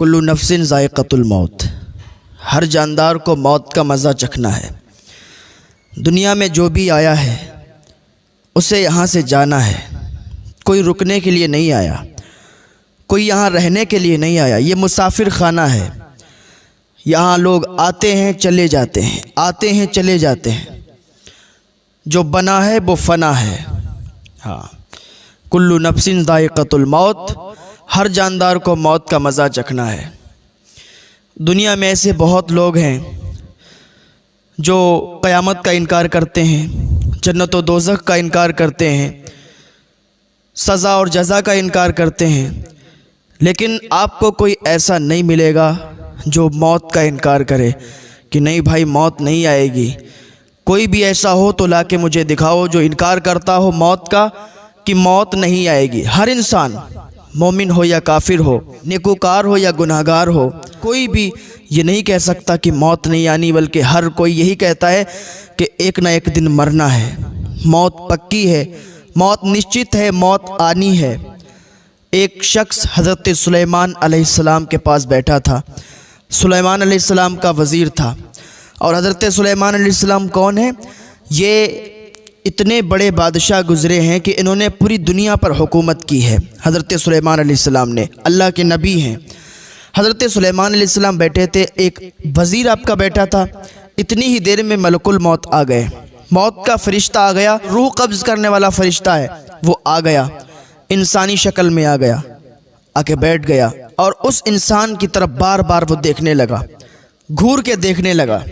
कुल्लु नफ्सिन ज़ाइक़तुल मौत। हर जानदार को मौत का मज़ा चखना है। दुनिया में जो भी आया है उसे यहाँ से जाना है। कोई रुकने के लिए नहीं आया, कोई यहाँ रहने के लिए नहीं आया। ये मुसाफिर खाना है। यहाँ लोग आते हैं चले जाते हैं, आते हैं चले जाते हैं। जो बना है वो फ़ना है। हाँ, कुल्लु नफ्सिन ज़ाइक़तुल मौत। हर जानदार को मौत का मज़ा चखना है। दुनिया में ऐसे बहुत लोग हैं जो क़यामत का इनकार करते हैं, जन्नत व दोज़ख का इनकार करते हैं, सज़ा और जज़ा का इनकार करते हैं, लेकिन आपको कोई ऐसा नहीं मिलेगा जो मौत का इनकार करे कि नहीं भाई मौत नहीं आएगी। कोई भी ऐसा हो तो लाके मुझे दिखाओ जो इनकार करता हो मौत का कि मौत नहीं आएगी। हर इंसान, मोमिन हो या काफिर हो, नेकोकार हो या गुनाहगार हो, कोई भी ये नहीं कह सकता कि मौत नहीं आनी, बल्कि हर कोई यही कहता है कि एक ना एक दिन मरना है। मौत पक्की है, मौत निश्चित है, मौत आनी है। एक शख्स हज़रत सुलेमान अलैहिस्सलाम के पास बैठा था। सुलेमान अलैहिस्सलाम का वज़ीर था। और हज़रत सुलेमान अलैहिस्सलाम कौन है? ये इतने बड़े बादशाह गुज़रे हैं कि इन्होंने पूरी दुनिया पर हुकूमत की है। हज़रत सुलेमान अलैहिस्सलाम ने, अल्लाह के नबी हैं। हज़रत सुलेमान अलैहिस्सलाम बैठे थे, एक वज़ीर आपका बैठा था। इतनी ही देर में मलकुल मौत आ गए। मौत का फ़रिश्ता आ गया, रूह कब्ज़ करने वाला फ़रिश्ता है, वो आ गया, इंसानी शक्ल में आ गया, आके बैठ गया और उस इंसान की तरफ बार बार वो देखने लगा, घूर के देखने लगा।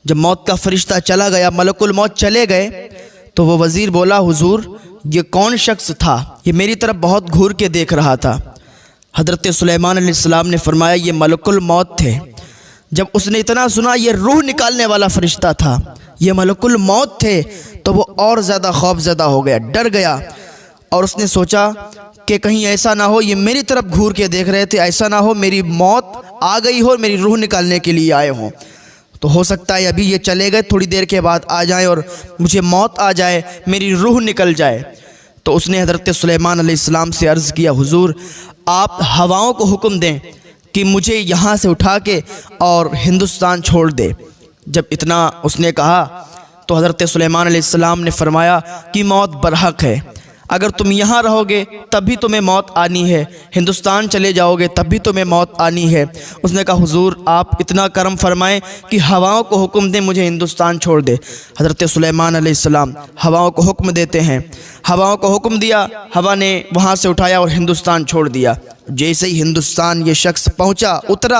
जब मौत का फ़रिश्ता चला गया, मलकुल मौत चले गए, तो वो वज़ीर बोला, हुजूर ये कौन शख्स था? ये मेरी तरफ बहुत घूर के देख रहा था। हज़रत सुलेमान अलैहिस्सलाम ने फरमाया, ये मलकुल मौत थे। जब उसने इतना सुना ये रूह निकालने वाला फ़रिश्ता था, ये मलकुल मौत थे, तो वो और ज़्यादा खौफज़दा हो गया, डर गया। और उसने सोचा कि कहीं ऐसा ना हो ये मेरी तरफ घूर के देख रहे थे, ऐसा ना हो मेरी मौत आ गई हो, मेरी रूह निकालने के लिए आए हों। तो हो सकता है अभी ये चले गए, थोड़ी देर के बाद आ जाए और मुझे मौत आ जाए, मेरी रूह निकल जाए। तो उसने हज़रत सुलेमान अलैहिस्सलाम से अर्ज़ किया, हुजूर आप हवाओं को हुक्म दें कि मुझे यहाँ से उठा के और हिंदुस्तान छोड़ दे। जब इतना उसने कहा तो हज़रत सुलेमान अलैहिस्सलाम ने फरमाया कि मौत बरहक है। अगर तुम यहाँ रहोगे तब भी तुम्हें मौत आनी है, हिंदुस्तान चले जाओगे तब भी तुम्हें मौत आनी है। उसने कहा, हुजूर आप इतना करम फरमाएं कि हवाओं को हुक्म दें मुझे हिंदुस्तान छोड़ दे। हज़रत सुलेमान अलैहिस्सलाम हवाओं को हुक्म देते हैं। हवाओं को हुक्म दिया, हवा ने वहाँ से उठाया और हिंदुस्तान छोड़ दिया। जैसे ही हिंदुस्तान ये शख्स पहुँचा, उतरा,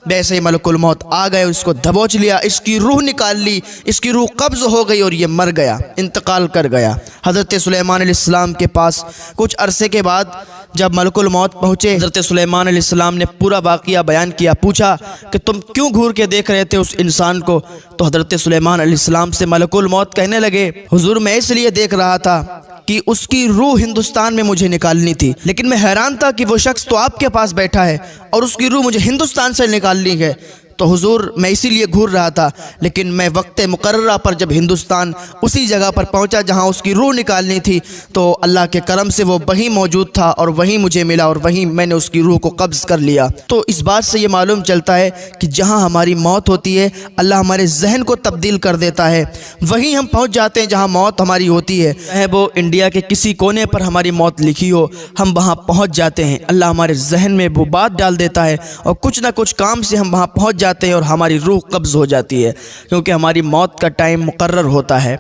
वैसे ही मलकुल मौत आ गए, उसको दबोच लिया, इसकी रूह निकाल ली, इसकी रूह कब्ज़ हो गई और ये मर गया, इंतकाल कर गया। हज़रत सुलेमान अलैहिस्सलाम के पास कुछ अरसे के बाद जब मलकुल मौत पहुँचे, हज़रत सुलेमान अलैहिस्सलाम ने पूरा वाक़िया बयान किया। पूछा कि तुम क्यों घूर के देख रहे थे उस इंसान को? तो हज़रत सुलेमान अलैहिस्सलाम से मलकुल मौत कहने लगे, हुजूर मैं इसलिए देख रहा था कि उसकी रूह हिंदुस्तान में मुझे निकालनी थी, लेकिन मैं हैरान था कि वो शख्स तो आपके पास बैठा है और उसकी रूह मुझे हिंदुस्तान से निकालनी है। तो हुजूर मैं इसीलिए घूर रहा था, लेकिन मैं वक्त मुकर्ररा पर जब हिंदुस्तान उसी जगह पर पहुंचा जहां उसकी रूह निकालनी थी, तो अल्लाह के करम से वो वहीं मौजूद था और वहीं मुझे मिला और वहीं मैंने उसकी रूह को कब्ज़ कर लिया। तो इस बात से ये मालूम चलता है कि जहां हमारी मौत होती है अल्लाह हमारे जहन को तब्दील कर देता है, वहीं हम पहुँच जाते हैं जहाँ मौत हमारी होती है। चाहे वो इंडिया के किसी कोने पर हमारी मौत लिखी हो, हम वहाँ पहुँच जाते हैं। अल्लाह हमारे जहन में वो बात डाल देता है और कुछ ना कुछ काम से हम वहाँ पहुँच जाते हैं और हमारी रूह कब्ज़ हो जाती है, क्योंकि हमारी मौत का टाइम मुकर्रर होता है।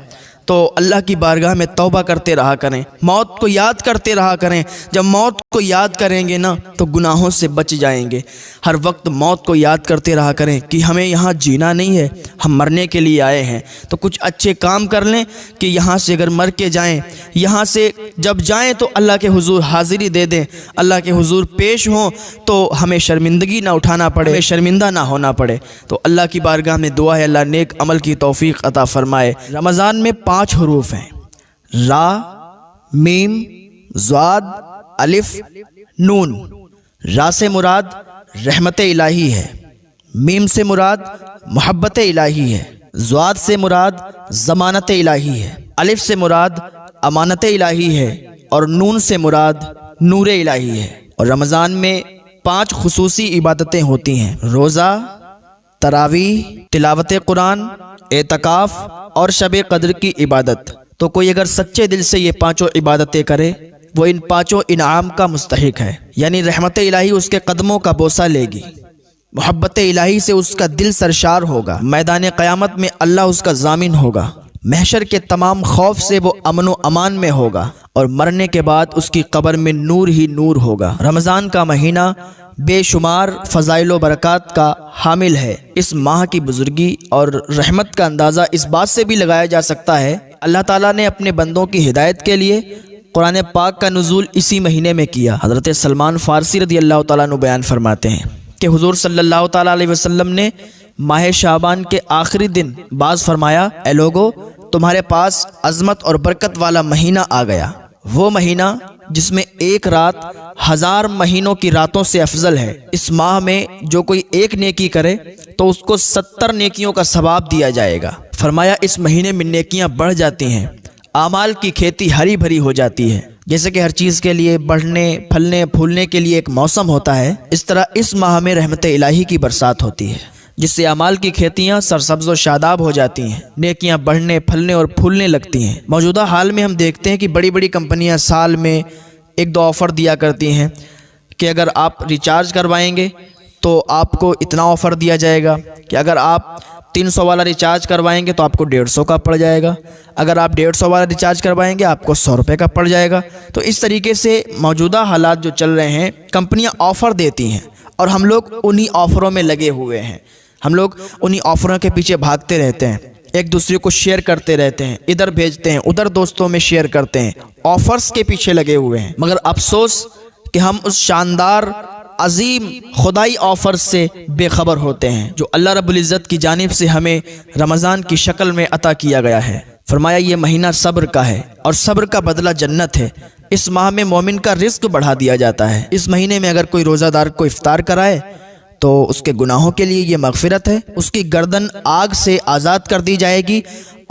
तो अल्लाह की बारगाह में तौबा करते रहा करें, मौत को याद करते रहा करें। जब मौत को याद करेंगे ना तो गुनाहों से बच जाएंगे। हर वक्त मौत को याद करते रहा करें कि हमें यहाँ जीना नहीं है, हम मरने के लिए आए हैं। तो कुछ अच्छे काम कर लें कि यहाँ से अगर मर के जाएं, यहाँ से जब जाएं तो अल्लाह के हुजूर हाज़िरी दे दें, अल्लाह के हुजूर पेश हों तो हमें शर्मिंदगी ना उठाना पड़े, हमें शर्मिंदा ना होना पड़े। तो अल्लाह की बारगाह में दुआ है अल्लाह नेक अमल की तौफीक अता फरमाए। रमज़ान में 5 हरूफ हैं, रा, मीम, ज़ाद, अलिफ, नून। रा से मुराद रहमत इलाही है, मीम से मुराद मोहब्बत इलाही है, ज़ाद से मुराद ज़मानत इलाही है, अलिफ से मुराद अमानत इलाही है और नून से मुराद नूर इलाही है। और रमज़ान में 5 खुसूसी इबादतें होती हैं: रोज़ा, तरावीह, तिलावत कुरान, एतकाफ़ और शब कद्र की इबादत। तो कोई अगर सच्चे दिल से ये 5 इबादतें करे, वो इन 5 इनाम का मुस्तहिक है। यानी रहमत इलाही उसके कदमों का बोसा लेगी, मोहब्बत इलाही से उसका दिल सरशार होगा, मैदान क़यामत में अल्लाह उसका ज़ामिन होगा, महशर के तमाम खौफ से वो अमन व अमान में होगा, और मरने के बाद उसकी कब्र में नूर ही नूर होगा। रमज़ान का महीना बेशुमार फ़ज़ाइल व बरक़ात का हामिल है। इस माह की बुज़ुर्गी और रहमत का अंदाज़ा इस बात से भी लगाया जा सकता है, अल्लाह ताला ने अपने बंदों की हिदायत के लिए कुरान पाक का नुज़ूल इसी महीने में किया। हज़रत सलमान फ़ारसी रज़ी अल्लाह ताला अन्हु बयान फरमाते हैं कि हुज़ूर सल्लल्लाहु ताला अलैहि वसल्लम ने माह शाबान के आखिरी दिन बाज़ फरमाया, ए लोगो, तुम्हारे पास अज़मत और बरकत वाला महीना आ गया, वो महीना जिसमें एक रात 1000 महीनों की रातों से अफजल है। इस माह में जो कोई एक नेकी करे तो उसको 70 नेकियों का सवाब दिया जाएगा। फरमाया इस महीने में नेकियां बढ़ जाती हैं, आमाल की खेती हरी भरी हो जाती है। जैसे कि हर चीज़ के लिए बढ़ने फलने फूलने के लिए एक मौसम होता है, इस तरह इस माह में रहमत इलाही की बरसात होती है, जिससे अमाल की खेतियाँ सरसब्ज़ व शादाब हो जाती हैं, नेकियां बढ़ने फलने और फूलने लगती हैं। मौजूदा हाल में हम देखते हैं कि बड़ी बड़ी कंपनियां साल में 1-2 ऑफ़र दिया करती हैं कि अगर आप रिचार्ज करवाएंगे तो आपको इतना ऑफ़र दिया जाएगा, कि अगर आप 300 वाला रिचार्ज करवाएंगे तो आपको 150 का पड़ जाएगा, अगर आप 150 वाला रिचार्ज करवाएंगे आपको 100 रुपये का पड़ जाएगा। तो इस तरीके से मौजूदा हालात जो चल रहे हैं, कंपनियां ऑफ़र देती हैं और हम लोग उन्हीं ऑफ़रों में लगे हुए हैं। हम लोग उन्हीं ऑफ़रों के पीछे भागते रहते हैं, एक दूसरे को शेयर करते रहते हैं, इधर भेजते हैं उधर दोस्तों में शेयर करते हैं, ऑफ़र्स के पीछे लगे हुए हैं। मगर अफसोस कि हम उस शानदार अजीम खुदाई ऑफ़र से बेखबर होते हैं जो अल्लाह रब्बुल इज़्ज़त की जानिब से हमें रमज़ान की शक्ल में अता किया गया है। फरमाया ये महीना सब्र का है और सब्र का बदला जन्नत है। इस माह में मोमिन का रिज़्क़ बढ़ा दिया जाता है। इस महीने में अगर कोई रोज़ादार को इफ्तार कराए तो उसके गुनाहों के लिए ये मग़फ़िरत है, उसकी गर्दन आग से आज़ाद कर दी जाएगी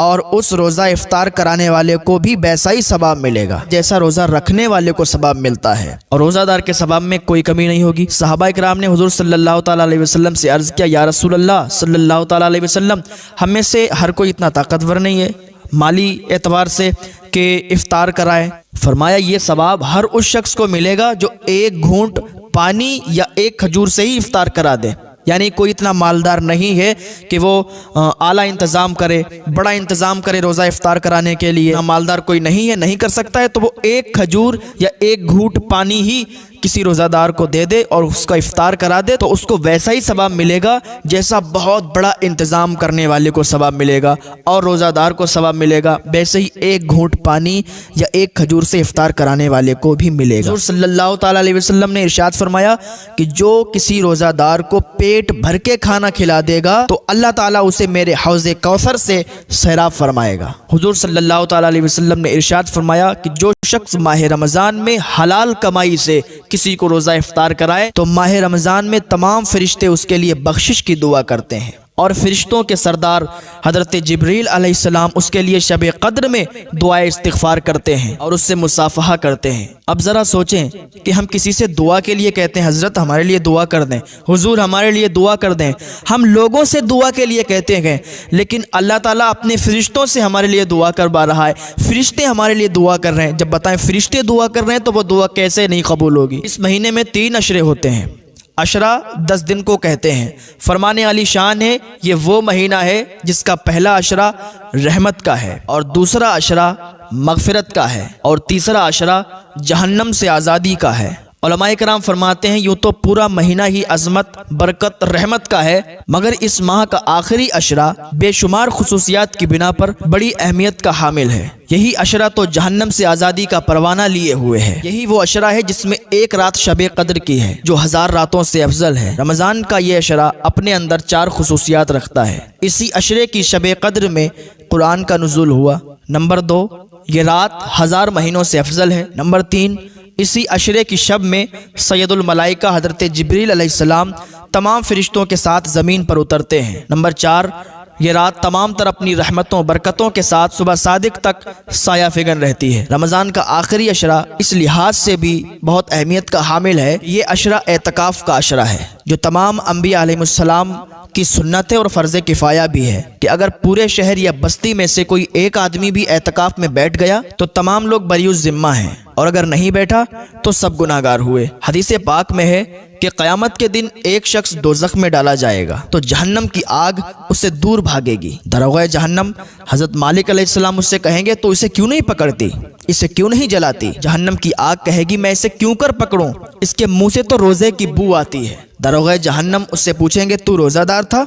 और उस रोज़ा इफ्तार कराने वाले को भी वैसा ही सवाब मिलेगा जैसा रोज़ा रखने वाले को सवाब मिलता है, और रोज़ादार के सवाब में कोई कमी नहीं होगी। सहाबा इकराम ने हुज़ूर सल्लल्लाहु ताला अलैहि वसल्लम से अर्ज़ किया, या रसूल अल्लाह सल्लल्लाहु ताला अलैहि वसल्लम, हम में से हर कोई इतना ताकतवर नहीं है माली एतबार से कि इफ्तार कराए। फरमाया ये सवाब हर उस शख्स को मिलेगा जो एक घूंट पानी या एक खजूर से ही इफ्तार करा दे। यानी कोई इतना मालदार नहीं है कि वो आला इंतज़ाम करे, बड़ा इंतज़ाम करे रोज़ा इफ्तार कराने के लिए। मालदार कोई नहीं है, नहीं कर सकता है, तो वो एक खजूर या एक घूंट पानी ही किसी रोज़ादार को दे दे और उसका इफ्तार करा दे, तो उसको वैसा ही सवाब मिलेगा जैसा बहुत बड़ा इंतज़ाम करने वाले को सवाब मिलेगा और रोज़ादार को सवाब मिलेगा, वैसे ही एक घूंट पानी या एक खजूर से इफ्तार कराने वाले को भी मिलेगा। हुज़ूर सल्लल्लाहु ताला अलैहि वसल्लम ने इरशाद फरमाया कि जो किसी रोज़ादार को पेट भर के खाना खिला देगा तो अल्लाह ताला उसे मेरे हौज़े कौसर से सैराब फरमाएगा। हुज़ूर सल्लल्लाहु ताला अलैहि वसल्लम ने इरशाद फरमाया कि जो शख्स माह रमज़ान में हलाल कमाई से किसी को रोज़ा इफ्तार कराए तो माह रमज़ान में तमाम फरिश्ते उसके लिए बख्शिश की दुआ करते हैं, और फरिश्तों के सरदार हज़रत जिब्रील अलैहिस्सलाम उसके लिए शब कद्र में दुआए इस्तिग़फ़ार करते हैं और उससे मुसाफ़हा करते हैं। अब ज़रा सोचें कि हम किसी से दुआ के लिए कहते हैं, हज़रत हमारे लिए दुआ कर दें, हुज़ूर हमारे लिए दुआ कर दें, हम लोगों से दुआ के लिए कहते हैं, लेकिन अल्लाह ताला अपने फ़रिश्तों से हमारे लिए दुआ करवा रहा है, फ़रिश्ते हमारे लिए दुआ कर रहे हैं। जब बताएं फ़रिश्ते दुआ कर रहे हैं तो वो दुआ कैसे नहीं कबूल होगी। इस महीने में 3 अशरे होते हैं। अशरा 10 दिन को कहते हैं। फरमाने वाली शान है, ये वो महीना है जिसका पहला अशरा रहमत का है और दूसरा अशरा मग़फ़िरत का है और तीसरा अशरा जहन्नम से आज़ादी का है। उलमाए किराम फरमाते हैं यूँ तो पूरा महीना ही अज़मत बरकत रहमत का है, मगर इस माह का आखिरी अशरा बेशुमार खुसूसियात की बिना पर बड़ी अहमियत का हामिल है। यही अशरा तो जहन्नम से आज़ादी का परवाना लिए हुए है। यही वो अशरा है जिसमें एक रात शब कद्र की है जो 1000 रातों से अफजल है। रमज़ान का ये अशरा अपने अंदर 4 खुसूसियात रखता है। इसी अशरे की शब कद्र में कुरान का नुज़ूल हुआ। नंबर 2, ये रात 1000 महीनों से अफजल है। नंबर 3, इसी अशरे की शब में सैयदुल मलाइका हज़रत जिब्रील अलैहिस्सलाम तमाम फरिश्तों के साथ ज़मीन पर उतरते हैं। नंबर 4, ये रात तमाम तरह अपनी रहमतों बरकतों के साथ सुबह सादिक तक साया फिगन रहती है। रमज़ान का आखिरी अशरा इस लिहाज से भी बहुत अहमियत का हामिल है। ये अशरा एतकाफ़ का अशरा है, जो तमाम अंबिया अलैहिमुस्सलाम की सुन्नत है और फ़र्ज़ किफ़ाया भी है कि अगर पूरे शहर या बस्ती में से कोई एक आदमी भी एतकाफ़ में बैठ गया तो तमाम लोग बरीउज़ ज़िम्मा हैं, और अगर नहीं बैठा तो सब गुनाहगार हुए। हदीस पाक में है कि क़यामत के दिन एक शख्स दोज़ख में डाला जाएगा तो जहन्नम की आग उससे दूर भागेगी। दरोग़े जहन्नम हज़रत मालिक अलैहिस्सलाम उससे कहेंगे तो इसे क्यों नहीं पकड़ती, इसे क्यों नहीं जलाती। जहन्नम की आग कहेगी मैं इसे क्यों कर पकड़ूं, इसके मुंह से तो रोज़े की बू आती है। दरोग़े जहन्नम उससे पूछेंगे तू रोज़ादार था,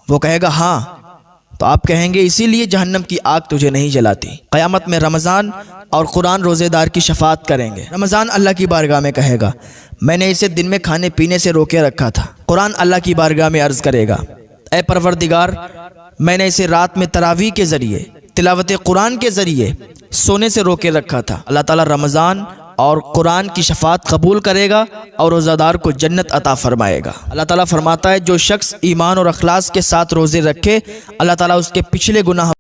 वो कहेगा हाँ, तो आप कहेंगे इसीलिए जहन्नम की आग तुझे नहीं जलाती। क़यामत में रमज़ान और कुरान रोज़ेदार की शफ़ाअत करेंगे। रमज़ान अल्लाह की बारगाह में कहेगा मैंने इसे दिन में खाने पीने से रोके रखा था। कुरान अल्लाह की बारगाह में अर्ज़ करेगा ऐ परवरदिगार, मैंने इसे रात में तरावीह के ज़रिए तिलावत कुरान के ज़रिए सोने से रोके रखा था। अल्लाह ताला रमज़ान और कुरान की शफ़ाअत कबूल करेगा और रोज़ादार को जन्नत अता फ़रमाएगा। अल्लाह ताला फरमाता है जो शख्स ईमान और अखलास के साथ रोज़े रखे, अल्लाह ताला उसके पिछले गुनाह